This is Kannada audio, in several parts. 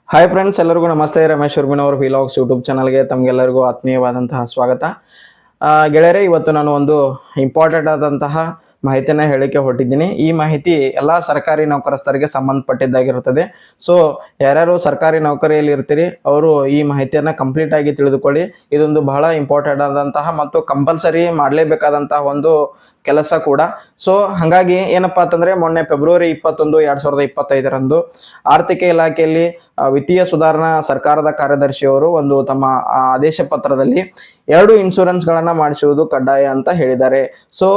ಹಾಯ್ ಫ್ರೆಂಡ್ಸ್, ಎಲ್ಲರಿಗೂ ನಮಸ್ತೆ. ರಮೇಶ್ ಉರ್ಮಿನವ್ರ ವಿಲಾಗ್ಸ್ ಯೂಟ್ಯೂಬ್ ಚಾನಲ್ಗೆ ತಮಗೆಲ್ಲರಿಗೂ ಆತ್ಮೀಯವಾದಂತಹ ಸ್ವಾಗತ. ಗೆಳೆಯರೇ, ಇವತ್ತು ನಾನು ಒಂದು ಇಂಪಾರ್ಟೆಂಟ್ ಆದಂತಹ ಮಾಹಿತಿಯನ್ನು ಹೇಳಿಕೆ ಹೊರಟಿದ್ದೀನಿ. ಈ ಮಾಹಿತಿ ಎಲ್ಲ ಸರ್ಕಾರಿ ನೌಕರಸ್ಥರಿಗೆ ಸಂಬಂಧಪಟ್ಟಿದ್ದಾಗಿರುತ್ತದೆ. ಸೊ ಯಾರ್ಯಾರು ಸರ್ಕಾರಿ ನೌಕರಿಯಲ್ಲಿ ಇರ್ತೀರಿ ಅವರು ಈ ಮಾಹಿತಿಯನ್ನು ಕಂಪ್ಲೀಟ್ ಆಗಿ ತಿಳಿದುಕೊಳ್ಳಿ. ಇದೊಂದು ಬಹಳ ಇಂಪಾರ್ಟೆಂಟ್ ಆದಂತಹ ಮತ್ತು ಕಂಪಲ್ಸರಿ ಮಾಡಲೇಬೇಕಾದಂತಹ ಒಂದು ಕೆಲಸ ಕೂಡ. ಸೊ ಹಾಗಾಗಿ ಏನಪ್ಪಾ ಅಂತಂದ್ರೆ, ಮೊನ್ನೆ ಫೆಬ್ರವರಿ 21, 2025ರಂದು ಆರ್ಥಿಕ ಇಲಾಖೆಯಲ್ಲಿ ವಿತ್ತೀಯ ಸುಧಾರಣಾ ಸರ್ಕಾರದ ಕಾರ್ಯದರ್ಶಿಯವರು ಒಂದು ತಮ್ಮ ಆದೇಶ ಪತ್ರದಲ್ಲಿ 2 ಇನ್ಶೂರೆನ್ಸ್ಗಳನ್ನ ಮಾಡಿಸುವುದು ಕಡ್ಡಾಯ ಅಂತ ಹೇಳಿದ್ದಾರೆ. ಸೊ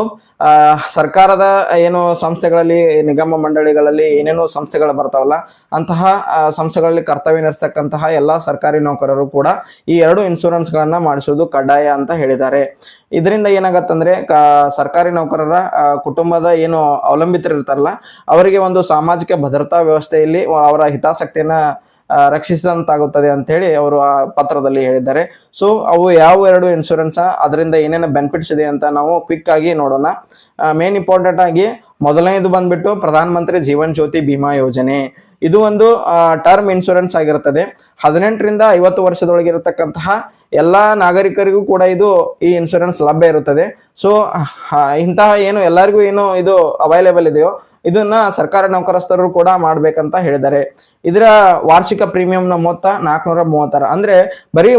ಸರ್ಕಾರದ ಏನು ಸಂಸ್ಥೆಗಳಲ್ಲಿ, ನಿಗಮ ಮಂಡಳಿಗಳಲ್ಲಿ ಏನೇನೋ ಸಂಸ್ಥೆಗಳು ಬರ್ತಾವಲ್ಲ, ಅಂತಹ ಸಂಸ್ಥೆಗಳಲ್ಲಿ ಕರ್ತವ್ಯ ನಿರ್ಸಕ್ಕಂತಹ ಎಲ್ಲ ಸರ್ಕಾರಿ ನೌಕರರು ಕೂಡ ಈ 2 ಇನ್ಶೂರೆನ್ಸ್ಗಳನ್ನ ಮಾಡಿಸುವುದು ಕಡ್ಡಾಯ ಅಂತ ಹೇಳಿದ್ದಾರೆ. ಇದರಿಂದ ಏನಾಗತ್ತಂದ್ರೆ, ಸರ್ಕಾರಿ ನೌಕರರ ಕುಟುಂಬದ ಏನು ಅವಲಂಬಿತರು ಇರ್ತಾರಲ್ಲ, ಅವರಿಗೆ ಒಂದು ಸಾಮಾಜಿಕ ಭದ್ರತಾ ವ್ಯವಸ್ಥೆಯಲ್ಲಿ ಅವರ ಹಿತಾಸಕ್ತಿಯನ್ನ ರಕ್ಷಿಸಿದಂತಾಗುತ್ತದೆ ಅಂತ ಹೇಳಿ ಅವರು ಆ ಪತ್ರದಲ್ಲಿ ಹೇಳಿದ್ದಾರೆ. ಸೊ ಅವು ಯಾವ 2 ಇನ್ಶೂರೆನ್ಸ್, ಅದರಿಂದ ಏನೇನು ಬೆನಿಫಿಟ್ಸ್ ಇದೆ ಅಂತ ನಾವು ಕ್ವಿಕ್ ಆಗಿ ನೋಡೋಣ. ಮೇನ್ ಇಂಪಾರ್ಟೆಂಟ್ ಆಗಿ ಮೊದಲನೇದು ಬಂದ್ಬಿಟ್ಟು ಪ್ರಧಾನ ಮಂತ್ರಿ ಜೀವನ್ ಜ್ಯೋತಿ ಬಿಮಾ ಯೋಜನೆ. ಇದು ಒಂದು ಟರ್ಮ್ ಇನ್ಶೂರೆನ್ಸ್ ಆಗಿರುತ್ತದೆ. 18ರಿಂದ 50 ವರ್ಷದೊಳಗಿರತಕ್ಕಂತಹ ಎಲ್ಲಾ ನಾಗರಿಕರಿಗೂ ಕೂಡ ಈ ಇನ್ಶೂರೆನ್ಸ್ ಲಭ್ಯ ಇರುತ್ತದೆ. ಸೊ ಇಂತಹ ಏನು ಎಲ್ಲರಿಗೂ ಏನು ಇದು ಅವೈಲೇಬಲ್ ಇದೆಯೋ ಇದನ್ನ ಸರ್ಕಾರಿ ನೌಕರಸ್ಥರು ಕೂಡ ಮಾಡ್ಬೇಕಂತ ಹೇಳಿದ್ದಾರೆ. ಇದರ ವಾರ್ಷಿಕ ಪ್ರೀಮಿಯಂನ ಮೊತ್ತ 436. ಅಂದ್ರೆ ಬರೀ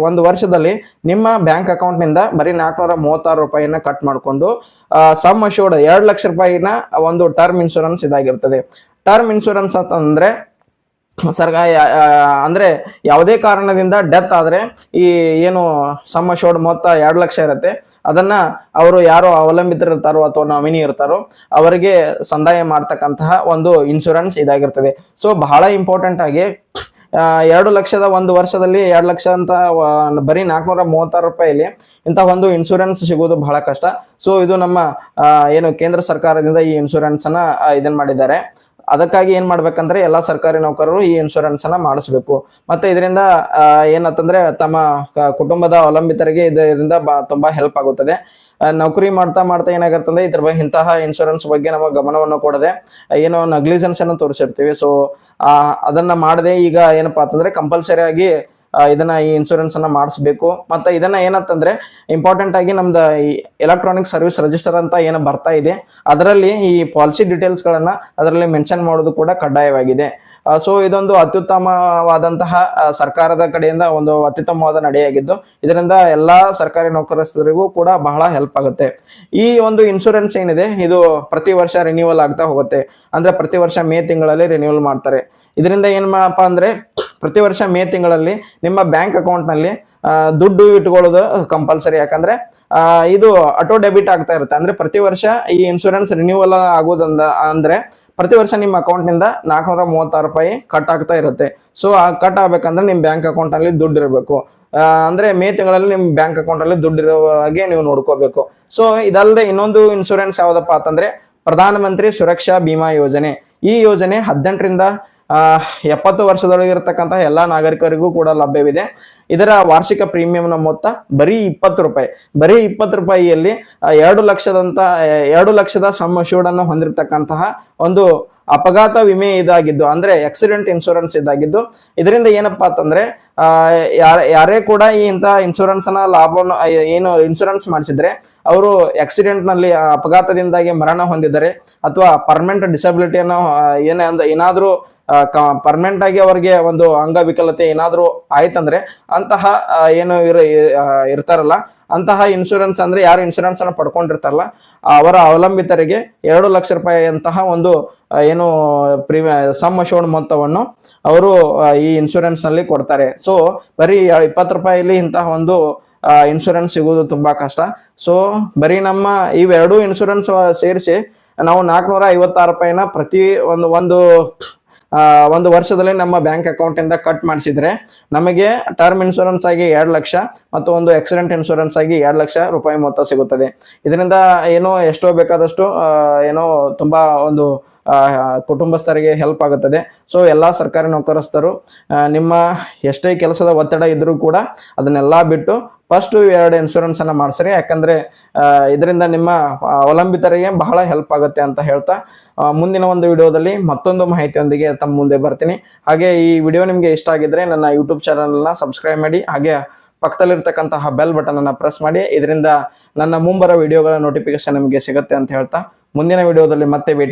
ಒಂದು ವರ್ಷದಲ್ಲಿ ನಿಮ್ಮ ಬ್ಯಾಂಕ್ ಅಕೌಂಟ್ ನಿಂದ ಬರೀ 436 ರೂಪಾಯಿನ ಕಟ್ ಮಾಡಿಕೊಂಡು ಸಮ್ ಅಶ್ಯೂರ್ಡ್ 2 ಲಕ್ಷ ರೂಪಾಯಿನ ಒಂದು ಟರ್ಮ್ ಇನ್ಶೂರೆನ್ಸ್ ಇದಾಗಿರ್ತದೆ. ಟರ್ಮ್ ಇನ್ಶೂರೆನ್ಸ್ ಅಂತಂದ್ರೆ ಅಂದ್ರೆ ಯಾವುದೇ ಕಾರಣದಿಂದ ಡೆತ್ ಆದ್ರೆ ಈ ಏನು ಸಮ್ ಅಶ್ಯೂರ್ಡ್ ಮೊತ್ತ 2 ಲಕ್ಷ ಇರುತ್ತೆ, ಅದನ್ನ ಅವರು ಯಾರು ಅವಲಂಬಿತರಿರ್ತಾರೋ ಅಥವಾ ನಾಮಿನಿ ಇರ್ತಾರೋ ಅವರಿಗೆ ಸಂದಾಯ ಮಾಡ್ತಕ್ಕಂತಹ ಒಂದು ಇನ್ಶೂರೆನ್ಸ್ ಇದಾಗಿರ್ತದೆ. ಸೊ ಬಹಳ ಇಂಪಾರ್ಟೆಂಟ್ ಆಗಿ 2 ಲಕ್ಷದ ಒಂದು ವರ್ಷದಲ್ಲಿ 2 ಲಕ್ಷ ಅಂತ ಬರೀ 436 ರೂಪಾಯಿಲಿ ಇಂತಹ ಒಂದು ಇನ್ಶೂರೆನ್ಸ್ ಸಿಗುವುದು ಬಹಳ ಕಷ್ಟ. ಸೊ ಇದು ನಮ್ಮ ಏನು ಕೇಂದ್ರ ಸರ್ಕಾರದಿಂದ ಈ ಇನ್ಶೂರೆನ್ಸ್ ಅನ್ನ ಇದನ್ ಮಾಡಿದ್ದಾರೆ. ಅದಕ್ಕಾಗಿ ಏನ್ ಮಾಡ್ಬೇಕಂದ್ರೆ ಎಲ್ಲಾ ಸರ್ಕಾರಿ ನೌಕರರು ಈ ಇನ್ಶೂರೆನ್ಸ್ ಅನ್ನ ಮಾಡಿಸ್ಬೇಕು. ಮತ್ತೆ ಇದರಿಂದ ಏನಂತಂದ್ರೆ ತಮ್ಮ ಕುಟುಂಬದ ಅವಲಂಬಿತರಿಗೆ ಇದರಿಂದ ತುಂಬಾ ಹೆಲ್ಪ್ ಆಗುತ್ತದೆ. ನೌಕರಿ ಮಾಡ್ತಾ ಏನಾಗಿರ್ತಂದ್ರೆ ಇದ್ರ ಬಗ್ಗೆ ಇಂತಹ ಇನ್ಶೂರೆನ್ಸ್ ಬಗ್ಗೆ ನಮ್ಮ ಗಮನವನ್ನು ಕೊಡದೆ ಏನೋ ನೆಗ್ಲಿಜೆನ್ಸ್ ಅನ್ನು ತೋರಿಸಿರ್ತೀವಿ. ಸೊ ಅದನ್ನ ಮಾಡದೆ ಈಗ ಏನಪ್ಪಾ ಅಂತಂದ್ರೆ ಕಂಪಲ್ಸರಿ ಆಗಿ ಇದನ್ನ ಈ ಇನ್ಶೂರೆನ್ಸ್ ಅನ್ನ ಮಾಡಿಸ್ಬೇಕು. ಮತ್ತೆ ಇದನ್ನ ಏನಂತಂದ್ರೆ ಇಂಪಾರ್ಟೆಂಟ್ ಆಗಿ ನಮ್ದು ಈ ಎಲೆಕ್ಟ್ರಾನಿಕ್ ಸರ್ವಿಸ್ ರಿಜಿಸ್ಟರ್ ಅಂತ ಏನು ಬರ್ತಾ ಇದೆ, ಅದರಲ್ಲಿ ಈ ಪಾಲಿಸಿ ಡೀಟೇಲ್ಸ್ ಗಳನ್ನ ಅದರಲ್ಲಿ ಮೆನ್ಷನ್ ಮಾಡೋದು ಕೂಡ ಕಡ್ಡಾಯವಾಗಿದೆ. ಸೊ ಇದೊಂದು ಅತ್ಯುತ್ತಮವಾದಂತಹ ಸರ್ಕಾರದ ಕಡೆಯಿಂದ ಒಂದು ಅತ್ಯುತ್ತಮವಾದ ನಡೆಯಾಗಿದ್ದು, ಇದರಿಂದ ಎಲ್ಲಾ ಸರ್ಕಾರಿ ನೌಕರಸ್ಥರಿಗೂ ಕೂಡ ಬಹಳ ಹೆಲ್ಪ್ ಆಗುತ್ತೆ. ಈ ಒಂದು ಇನ್ಶೂರೆನ್ಸ್ ಏನಿದೆ ಇದು ಪ್ರತಿ ವರ್ಷ ರಿನ್ಯೂವಲ್ ಆಗ್ತಾ ಹೋಗುತ್ತೆ. ಅಂದ್ರೆ ಪ್ರತಿ ವರ್ಷ ಮೇ ತಿಂಗಳಲ್ಲಿ ರಿನ್ಯೂವಲ್ ಮಾಡ್ತಾರೆ. ಇದರಿಂದ ಏನಪ್ಪಾ ಅಂದ್ರೆ ಪ್ರತಿ ವರ್ಷ ಮೇ ತಿಂಗಳಲ್ಲಿ ನಿಮ್ಮ ಬ್ಯಾಂಕ್ ಅಕೌಂಟ್ ನಲ್ಲಿ ದುಡ್ಡು ಇಟ್ಕೊಳ್ಳೋದು ಕಂಪಲ್ಸರಿ. ಯಾಕಂದ್ರೆ ಇದು ಆಟೋ ಡೆಬಿಟ್ ಆಗ್ತಾ ಇರುತ್ತೆ. ಅಂದ್ರೆ ಪ್ರತಿ ವರ್ಷ ಈ ಇನ್ಶೂರೆನ್ಸ್ ರಿನ್ಯೂವಲ್ ಆಗೋದಂದ ಅಂದ್ರೆ ಪ್ರತಿ ವರ್ಷ ನಿಮ್ಮ ಅಕೌಂಟ್ ನಿಂದ 436 ರೂಪಾಯಿ ಕಟ್ ಆಗ್ತಾ ಇರುತ್ತೆ. ಸೊ ಆ ಕಟ್ ಆಗ್ಬೇಕಂದ್ರೆ ನಿಮ್ ಬ್ಯಾಂಕ್ ಅಕೌಂಟ್ ಅಲ್ಲಿ ದುಡ್ಡು ಇರಬೇಕು. ಅಂದ್ರೆ ಮೇ ತಿಂಗಳಲ್ಲಿ ನಿಮ್ ಬ್ಯಾಂಕ್ ಅಕೌಂಟ್ ಅಲ್ಲಿ ದುಡ್ಡು ಇರೋ ಹಾಗೆ ನೀವು ನೋಡ್ಕೋಬೇಕು. ಸೊ ಇದಲ್ಲದೆ ಇನ್ನೊಂದು ಇನ್ಶೂರೆನ್ಸ್ ಯಾವ್ದಪ್ಪ ಅಂತಂದ್ರೆ ಪ್ರಧಾನ ಮಂತ್ರಿ ಸುರಕ್ಷಾ ಬಿಮಾ ಯೋಜನೆ. ಈ ಯೋಜನೆ 18ರಿಂದ 70 ವರ್ಷದೊಳಗಿರತಕ್ಕಂತಹ ಎಲ್ಲಾ ನಾಗರಿಕರಿಗೂ ಕೂಡ ಲಭ್ಯವಿದೆ. ಇದರ ವಾರ್ಷಿಕ ಪ್ರೀಮಿಯಂನ ಮೊತ್ತ ಬರೀ 20 ರೂಪಾಯಿ. ಬರೀ 20 ರೂಪಾಯಿಯಲ್ಲಿ 2 ಲಕ್ಷದ ಸಮ್ ಅಶ್ಯೂರ್ಡ್ ಅನ್ನು ಹೊಂದಿರತಕ್ಕಂತಹ ಒಂದು ಅಪಘಾತ ವಿಮೆ ಇದಾಗಿದ್ದು, ಅಂದ್ರೆ ಆಕ್ಸಿಡೆಂಟ್ ಇನ್ಶೂರೆನ್ಸ್ ಇದಾಗಿದ್ದು, ಇದರಿಂದ ಏನಪ್ಪಾ ಅಂತಂದ್ರೆ ಯಾರೇ ಕೂಡ ಈ ಇಂತಹ ಇನ್ಶೂರೆನ್ಸ್ ನ ಲಾಭವನ್ನು ಏನು ಇನ್ಶೂರೆನ್ಸ್ ಮಾಡಿಸಿದ್ರೆ ಅವರು ಆಕ್ಸಿಡೆಂಟ್ ನಲ್ಲಿ ಅಪಘಾತದಿಂದಾಗಿ ಮರಣ ಹೊಂದಿದ್ದಾರೆ ಅಥವಾ ಪರ್ಮನೆಂಟ್ ಡಿಸಬಿಲಿಟಿಯನ್ನು ಏನಾದ್ರೂ ಪರ್ಮನೆಂಟ್ ಆಗಿ ಅವರಿಗೆ ಒಂದು ಅಂಗವಿಕಲತೆ ಏನಾದ್ರೂ ಆಯ್ತಂದ್ರೆ ಅಂತಹ ಏನು ಇರ್ತಾರಲ್ಲ ಅಂತಹ ಇನ್ಶೂರೆನ್ಸ್, ಅಂದ್ರೆ ಯಾರು ಇನ್ಶೂರೆನ್ಸ್ ಅನ್ನು ಪಡ್ಕೊಂಡಿರ್ತಾರಲ್ಲ ಅವರ ಅವಲಂಬಿತರಿಗೆ 2 ಲಕ್ಷ ರೂಪಾಯಿ ಅಂತಹ ಒಂದು ಏನು ಸಮ್ ಅಶ್ಯೂರ್ಡ್ ಮೊತ್ತವನ್ನು ಅವರು ಈ ಇನ್ಶೂರೆನ್ಸ್ ನಲ್ಲಿ ಕೊಡ್ತಾರೆ. ಸೊ ಬರೀ 20 ರೂಪಾಯಿಲಿ ಇಂತಹ ಒಂದು ಇನ್ಶೂರೆನ್ಸ್ ಸಿಗುವುದು ತುಂಬಾ ಕಷ್ಟ. ಸೊ ಬರೀ ನಮ್ಮ ಇವೆರಡು ಇನ್ಶೂರೆನ್ಸ್ ಸೇರಿಸಿ ನಾವು 456 ರೂಪಾಯಿನ ಪ್ರತಿ ಒಂದು ವರ್ಷದಲ್ಲಿ ನಮ್ಮ ಬ್ಯಾಂಕ್ ಅಕೌಂಟ್ ಇಂದ ಕಟ್ ಮಾಡಿಸಿದ್ರೆ ನಮಗೆ ಟರ್ಮ್ ಇನ್ಶೂರೆನ್ಸ್ ಆಗಿ 2 ಲಕ್ಷ ಮತ್ತು ಒಂದು ಆಕ್ಸಿಡೆಂಟ್ ಇನ್ಶೂರೆನ್ಸ್ ಆಗಿ 2 ಲಕ್ಷ ರೂಪಾಯಿ ಮೊತ್ತ ಸಿಗುತ್ತದೆ. ಇದರಿಂದ ಏನೋ ಎಷ್ಟೋ ಬೇಕಾದಷ್ಟು ಏನೋ ತುಂಬಾ ಒಂದು ಕುಟುಂಬಸ್ಥರಿಗೆ ಹೆಲ್ಪ್ ಆಗುತ್ತದೆ. ಸೊ ಎಲ್ಲಾ ಸರ್ಕಾರಿ ನೌಕರಸ್ಥರು ನಿಮ್ಮ ಎಷ್ಟೇ ಕೆಲಸದ ಒತ್ತಡ ಇದ್ರೂ ಕೂಡ ಅದನ್ನೆಲ್ಲ ಬಿಟ್ಟು ಫಸ್ಟ್ 2 ಇನ್ಶೂರೆನ್ಸ್ ಅನ್ನ ಮಾಡಿಸ್ರಿ. ಯಾಕಂದ್ರೆ ಇದರಿಂದ ನಿಮ್ಮ ಅವಲಂಬಿತರಿಗೆ ಬಹಳ ಹೆಲ್ಪ್ ಆಗುತ್ತೆ ಅಂತ ಹೇಳ್ತಾ ಮುಂದಿನ ಒಂದು ವಿಡಿಯೋದಲ್ಲಿ ಮತ್ತೊಂದು ಮಾಹಿತಿಯೊಂದಿಗೆ ತಮ್ಮ ಮುಂದೆ ಬರ್ತೀನಿ. ಹಾಗೆ ಈ ವಿಡಿಯೋ ನಿಮ್ಗೆ ಇಷ್ಟ ಆಗಿದ್ರೆ ನನ್ನ ಯೂಟ್ಯೂಬ್ ಚಾನಲ್ನ ಸಬ್ಸ್ಕ್ರೈಬ್ ಮಾಡಿ, ಹಾಗೆ ಪಕ್ಕದಲ್ಲಿರ್ತಕ್ಕಂತಹ ಬೆಲ್ ಬಟನ್ ಅನ್ನ ಪ್ರೆಸ್ ಮಾಡಿ. ಇದರಿಂದ ನನ್ನ ಮುಂಬರೋ ವಿಡಿಯೋಗಳ ನೋಟಿಫಿಕೇಶನ್ ನಿಮಗೆ ಸಿಗುತ್ತೆ ಅಂತ ಹೇಳ್ತಾ ಮುಂದಿನ ವಿಡಿಯೋದಲ್ಲಿ ಮತ್ತೆ ಭೇಟಿ